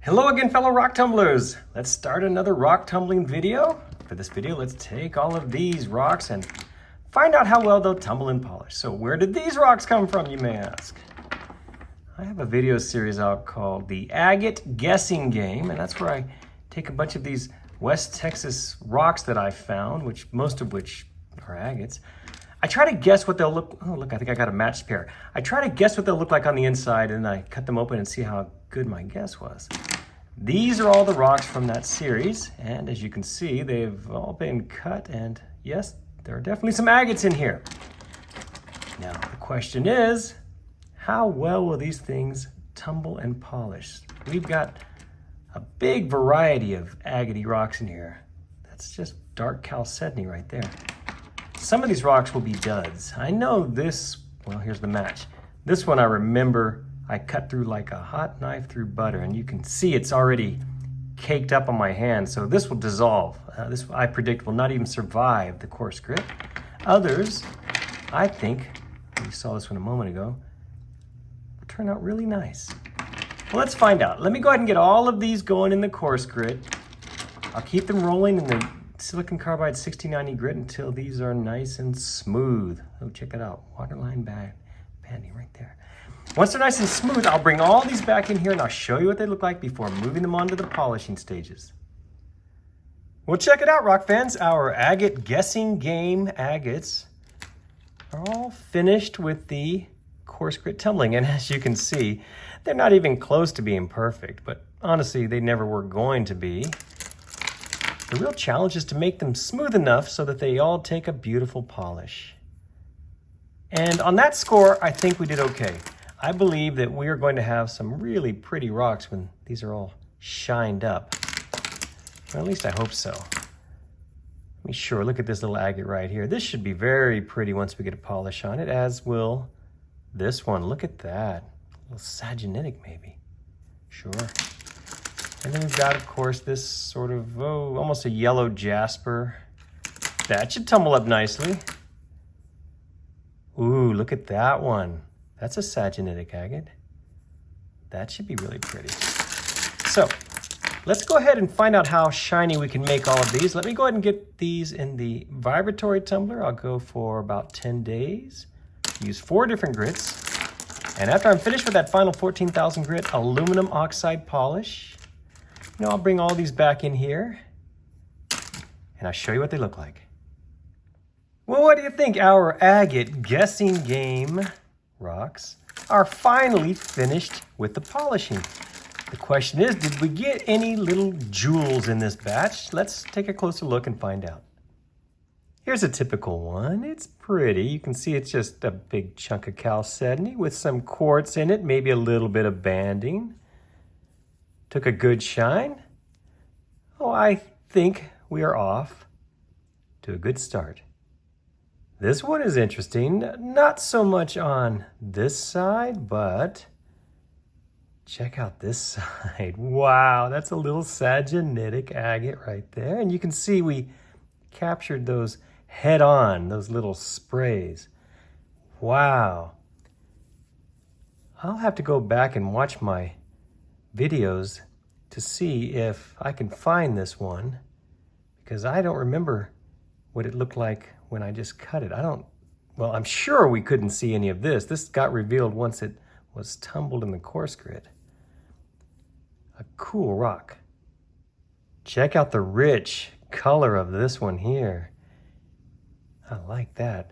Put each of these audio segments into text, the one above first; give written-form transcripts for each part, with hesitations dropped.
Hello again, fellow rock tumblers. Let's start another rock tumbling video. For this video, let's take all of these rocks and find out how well they'll tumble and polish. So where did these rocks come from, you may ask? I have a video series out called the Agate Guessing Game, and that's where I take a bunch of these West Texas rocks that I found, most of which are agates. I try to guess what they'll look, oh look, I think I got a matched pair. I try to guess what they'll look like on the inside, and I cut them open and see how good my guess was. These are all the rocks from that series, and as you can see, they've all been cut, and yes, there are definitely some agates in here. Now, the question is, how well will these things tumble and polish? We've got a big variety of agate rocks in here. That's just dark chalcedony right there. Some of these rocks will be duds. I know this, well, here's the match. This one I remember I cut through like a hot knife through butter, and you can see it's already caked up on my hand, so this will dissolve. This, I predict, will not even survive the coarse grit. Others, I think, we saw this one a moment ago, will turn out really nice. Well, let's find out. Let me go ahead and get all of these going in the coarse grit. I'll keep them rolling in the silicon carbide 6090 grit until these are nice and smooth. Oh, check it out, waterline banding right there. Once they're nice and smooth, I'll bring all these back in here and I'll show you what they look like before moving them on to the polishing stages. Well, check it out, rock fans. Our Agate Guessing Game agates are all finished with the coarse grit tumbling. And as you can see, they're not even close to being perfect, but honestly, they never were going to be. The real challenge is to make them smooth enough so that they all take a beautiful polish. And on that score, I think we did okay. I believe that we are going to have some really pretty rocks when these are all shined up. Or at least I hope so. Let me sure, look at this little agate right here. This should be very pretty once we get a polish on it, as will this one. Look at that. A little sagenitic maybe. Sure. And then we've got, of course, this sort of, almost a yellow jasper. That should tumble up nicely. Ooh, look at that one. That's a sagenitic agate. That should be really pretty. So, let's go ahead and find out how shiny we can make all of these. Let me go ahead and get these in the vibratory tumbler. I'll go for about 10 days. Use 4 different grits. And after I'm finished with that final 14,000 grit aluminum oxide polish, I'll bring all these back in here and I'll show you what they look like. Well, what do you think? Our Agate Guessing Game rocks are finally finished with the polishing. The question is, did we get any little jewels in this batch? Let's take a closer look and find out. Here's a typical one. It's pretty. You can see it's just a big chunk of chalcedony with some quartz in it, maybe a little bit of banding. Took a good shine. Oh, I think we are off to a good start. This one is interesting, not so much on this side, but check out this side. Wow, that's a little sagenitic agate right there. And you can see we captured those head on, those little sprays. Wow. I'll have to go back and watch my videos to see if I can find this one, because I don't remember what it looked like when I just cut it. Well, I'm sure we couldn't see any of this. This got revealed once it was tumbled in the coarse grit. A cool rock. Check out the rich color of this one here. I like that.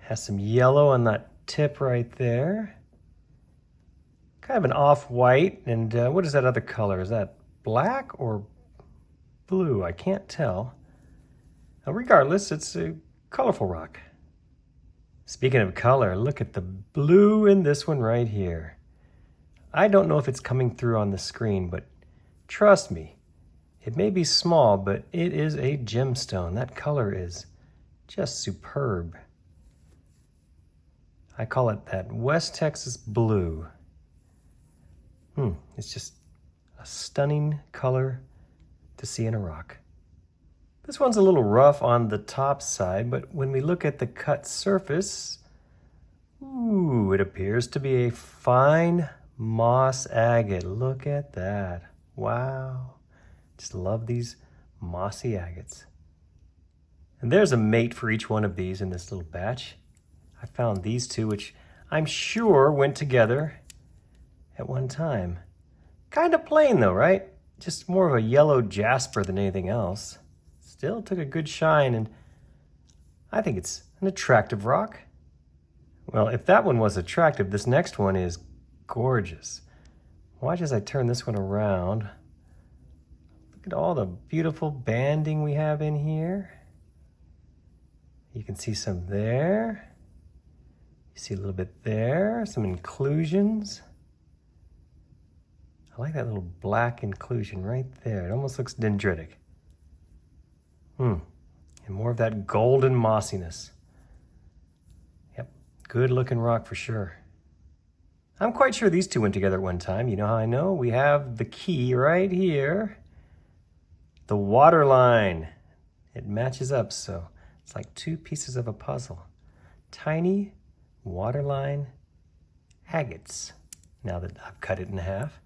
Has some yellow on that tip right there. Kind of an off-white, and what is that other color? Is that black or blue? I can't tell. Regardless, it's a colorful rock. Speaking of color, look at the blue in this one right here. I don't know if it's coming through on the screen, but trust me, it may be small, but it is a gemstone. That color is just superb. I call it that West Texas blue. It's just a stunning color to see in a rock. This one's a little rough on the top side, but when we look at the cut surface, it appears to be a fine moss agate. Look at that. Wow. Just love these mossy agates. And there's a mate for each one of these in this little batch. I found these two, which I'm sure went together at one time. Kind of plain though, right? Just more of a yellow jasper than anything else. Still took a good shine, and I think it's an attractive rock. Well, if that one was attractive, this next one is gorgeous. Watch as I turn this one around. Look at all the beautiful banding we have in here. You can see some there. You see a little bit there, some inclusions. I like that little black inclusion right there. It almost looks dendritic. And more of that golden mossiness. Yep, good looking rock for sure. I'm quite sure these two went together at one time. You know how I know? We have the key right here. The water line. It matches up, so it's like two pieces of a puzzle. Tiny waterline agates. Now that I've cut it in half.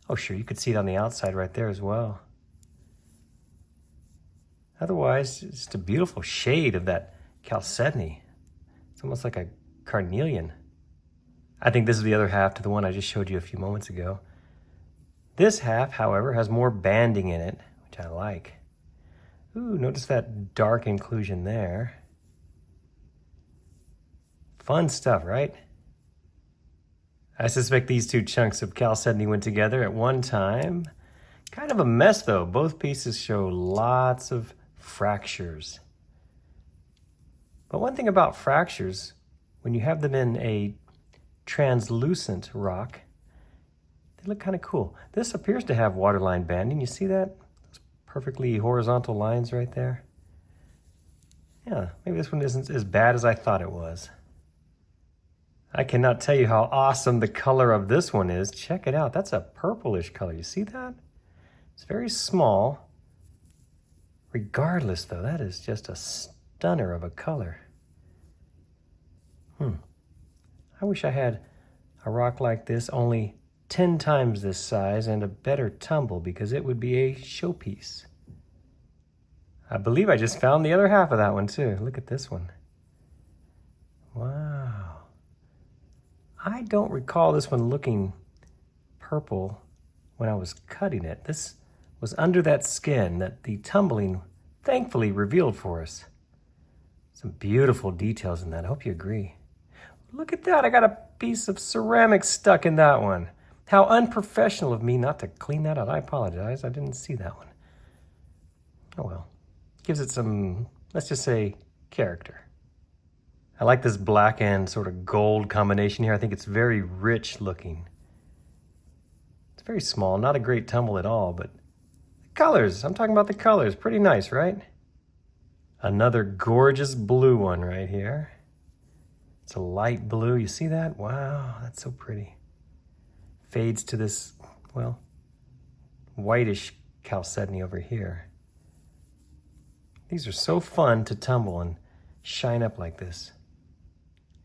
Oh sure, you could see it on the outside right there as well. Otherwise, it's just a beautiful shade of that chalcedony. It's almost like a carnelian. I think this is the other half to the one I just showed you a few moments ago. This half, however, has more banding in it, which I like. Ooh, notice that dark inclusion there. Fun stuff, right? I suspect these two chunks of chalcedony went together at one time. Kind of a mess though. Both pieces show lots of fractures. But one thing about fractures, when you have them in a translucent rock, they look kind of cool. This appears to have waterline banding. You see that? Those perfectly horizontal lines right there. Yeah, maybe this one isn't as bad as I thought it was. I cannot tell you how awesome the color of this one is. Check it out. That's a purplish color. You see that? It's very small. Regardless, though, that is just a stunner of a color. I wish I had a rock like this, only 10 times this size and a better tumble, because it would be a showpiece. I believe I just found the other half of that one, too. Look at this one. Wow. I don't recall this one looking purple when I was cutting it. This was under that skin that the tumbling thankfully revealed for us. Some beautiful details in that. I hope you agree. Look at that. I got a piece of ceramic stuck in that one. How unprofessional of me not to clean that out. I apologize. I didn't see that one. Oh well. Gives it some, let's just say, character. I like this black and sort of gold combination here. I think it's very rich looking. It's very small, not a great tumble at all, but the colors, I'm talking about the colors, pretty nice, right? Another gorgeous blue one right here. It's a light blue, you see that? Wow, that's so pretty. Fades to this, well, whitish chalcedony over here. These are so fun to tumble and shine up like this.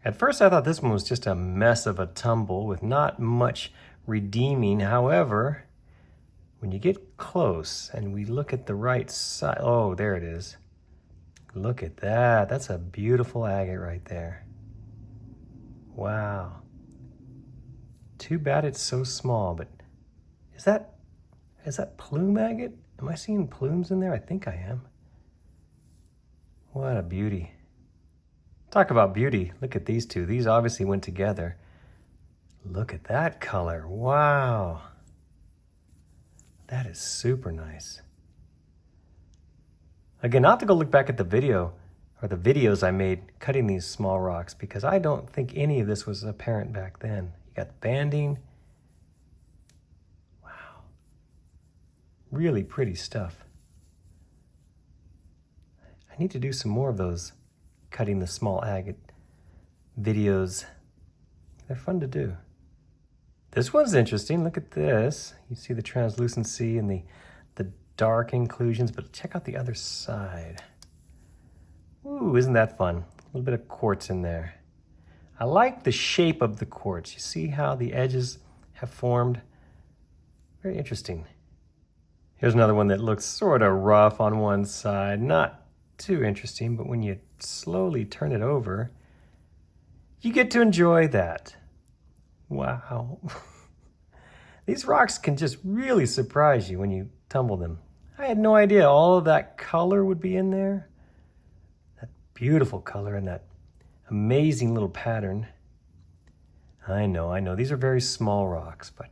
At first I thought this one was just a mess of a tumble with not much redeeming. However, when you get close and we look at the right side, oh, there it is. Look at that. That's a beautiful agate right there. Wow. Too bad it's so small, but is that plume agate? Am I seeing plumes in there? I think I am. What a beauty. Talk about beauty. Look at these two. These obviously went together. Look at that color. Wow. That is super nice. Again, I'll have to go look back at the video or the videos I made cutting these small rocks, because I don't think any of this was apparent back then. You got the banding. Wow. Really pretty stuff. I need to do some more of those cutting the small agate videos. They're fun to do. This one's interesting. Look at this. You see the translucency and the dark inclusions, but check out the other side. Ooh, isn't that fun? A little bit of quartz in there. I like the shape of the quartz. You see how the edges have formed. Very interesting. Here's another one that looks sort of rough on one side. Not too interesting, but when you slowly turn it over, you get to enjoy that. Wow. These rocks can just really surprise you when you tumble them. I had no idea all of that color would be in there. That beautiful color and that amazing little pattern. I know. These are very small rocks, but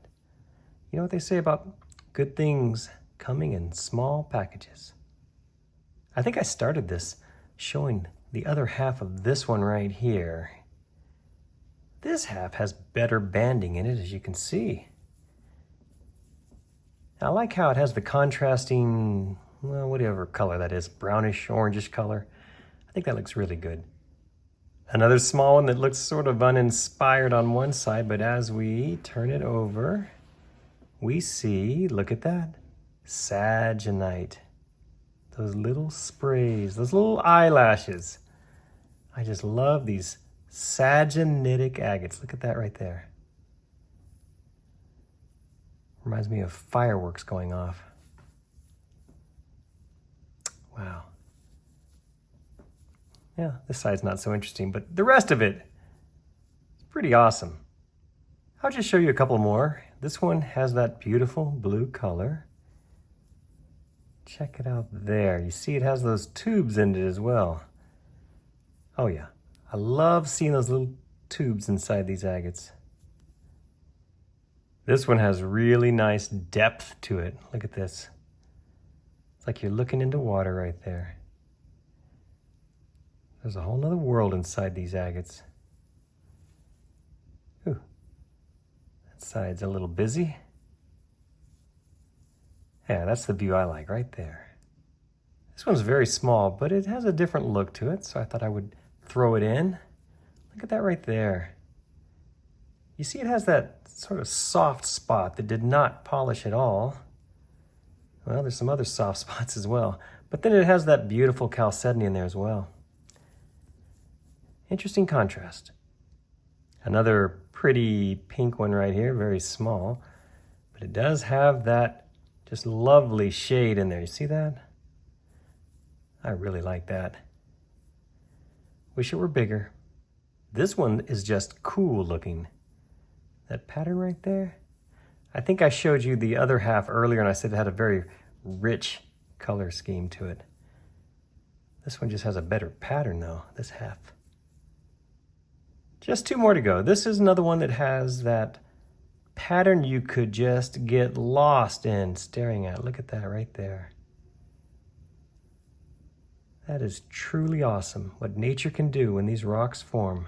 you know what they say about good things coming in small packages. I think I started this showing the other half of this one right here. This half has better banding in it, as you can see. I like how it has the contrasting, well, whatever color that is, brownish, orangish color. I think that looks really good. Another small one that looks sort of uninspired on one side, but as we turn it over, we see, look at that, saginite. Those little sprays, those little eyelashes. I just love these sagenitic agates. Look at that right there. Reminds me of fireworks going off. Wow. Yeah, this side's not so interesting, but the rest of it is pretty awesome. I'll just show you a couple more. This one has that beautiful blue color. Check it out there. You see it has those tubes in it as well. Oh yeah, I love seeing those little tubes inside these agates. This one has really nice depth to it. Look at this. It's like you're looking into water right there. There's a whole nother world inside these agates. Ooh, that side's a little busy. Yeah, that's the view I like right there. This one's very small, but it has a different look to it, so I thought I would throw it in. Look at that right there. You see it has that sort of soft spot that did not polish at all. Well, there's some other soft spots as well, but then it has that beautiful chalcedony in there as well. Interesting contrast. Another pretty pink one right here, very small, but it does have that just lovely shade in there. You see that? I really like that. Wish it were bigger. This one is just cool looking. That pattern right there. I think I showed you the other half earlier and I said it had a very rich color scheme to it. This one just has a better pattern though, this half. Just two more to go. This is another one that has that pattern you could just get lost in staring at. Look at that right there. That is truly awesome, what nature can do when these rocks form.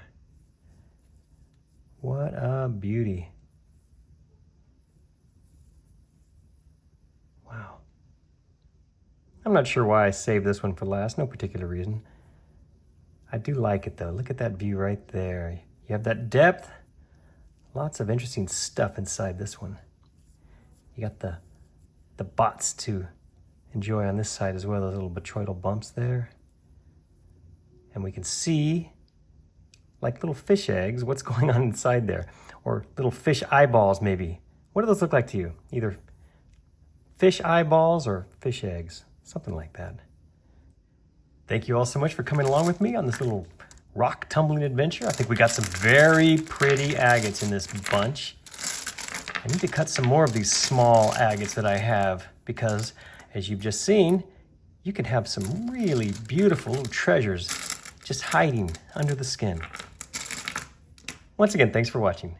What a beauty. Wow. I'm not sure why I saved this one for last, no particular reason. I do like it though. Look at that view right there. You have that depth. Lots of interesting stuff inside this one. You got the bots to enjoy on this side as well, those little botryoidal bumps there. And we can see, like little fish eggs, what's going on inside there. Or little fish eyeballs maybe. What do those look like to you? Either fish eyeballs or fish eggs, something like that. Thank you all so much for coming along with me on this little rock tumbling adventure. I think we got some very pretty agates in this bunch. I need to cut some more of these small agates that I have because, as you've just seen, you can have some really beautiful little treasures just hiding under the skin. Once again, thanks for watching.